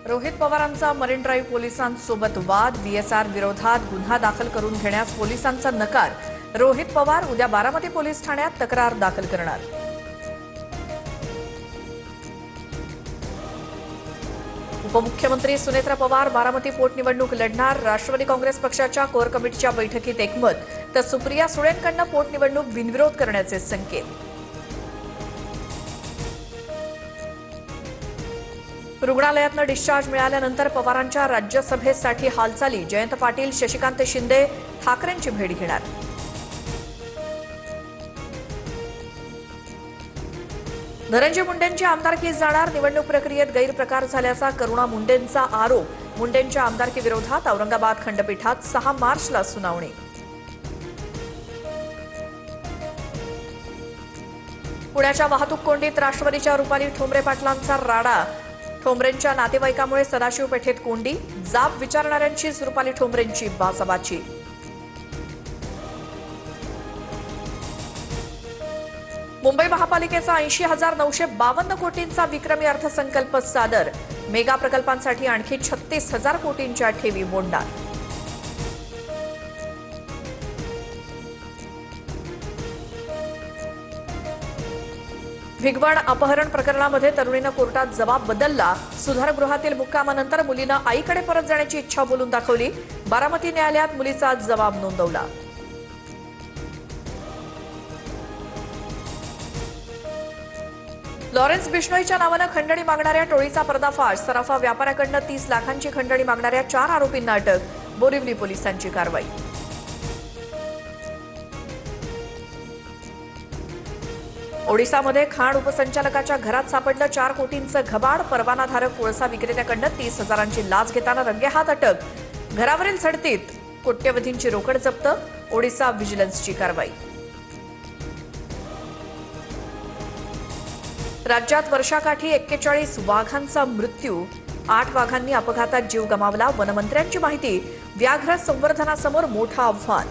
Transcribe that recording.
रोहित पवारांचा marine drive पोलिसांसोबत वाद, व्हीएसआर विरोधात गुन्हा दाखल करून घेण्यास पोलिसांचा नकार. रोहित पवार उद्या बारामती पोलीस ठाण्यात तक्रार दाखल करणार. उपमुख्यमंत्री सुनेत्रा पवार बारामती पोटनिवडणूक लढणार. राष्ट्रवादी काँग्रेस पक्षाच्या कोर कमिटीच्या बैठकीत एकमत, तर सुप्रिया सुळेंकडून पोटनिवडणूक बिनविरोध करण्याचे संकेत. रुग्णालयातून डिस्चार्ज मिळाल्यानंतर पवारांच्या राज्यसभेसाठी हालचाली. जयंत पाटील, शशिकांत शिंदे ठाकरेंची भेट घेणार. धनंजय मुंडेंची आमदारकी जाणार. निवडणूक प्रक्रियेत गैरप्रकार झाल्याचा करुणा मुंडेंचा आरोप. मुंडेंच्या आमदारकी विरोधात औरंगाबाद खंडपीठात 6 मार्चला सुनावणी. पुण्याच्या वाहतूक कोंडीत राष्ट्रवादीच्या रुपाली ठोंबरे पाटलांचा राडा. ठोंबरेंच्या नातेवाईकामुळे सदाशिव पेठेत कोंडी. जाब विचारणाऱ्यांचीच रुपाली ठोंबरेंची बाचाबाची. मुंबई महापालिकेचा 80,952 कोटींचा विक्रमी अर्थसंकल्प सादर. मेगा प्रकल्पांसाठी आणखी 36,000 कोटींच्या ठेवी मोडणार. भिगवण अपहरण प्रकरणामध्ये तरुणीनं कोर्टात जबाब बदलला. सुधारगृहातील मुक्कामानंतर मुलीनं आईकडे परत जाण्याची इच्छा बोलून दाखवली. बारामती न्यायालयात मुलीचा जबाब नोंदवला. लॉरेन्स बिश्नोईच्या नावानं खंडणी मागणाऱ्या टोळीचा पर्दाफाश. सराफा व्यापाऱ्याकडनं 30 लाखांची खंडणी मागणाऱ्या 4 आरोपींना अटक. बोरिवली पोलिसांची कारवाई. ओडिशामध्ये खाण उपसंचालकाच्या घरात सापडलं 4 कोटींचं घबाड. परवानाधारक कोळसा विक्रेत्याकडनं 30,000ची लाच घेताना रंगेहात अटक. घरावरील झडतीत कोट्यवधींची रोकड जप्त. ओडिशा व्हिजिलन्सची कारवाई. राज्यात वर्षाकाठी 41 वाघांचा मृत्यू. 8 वाघांनी अपघातात जीव गमावला. वनमंत्र्यांची माहिती. व्याघ्र संवर्धनासमोर मोठं आव्हान.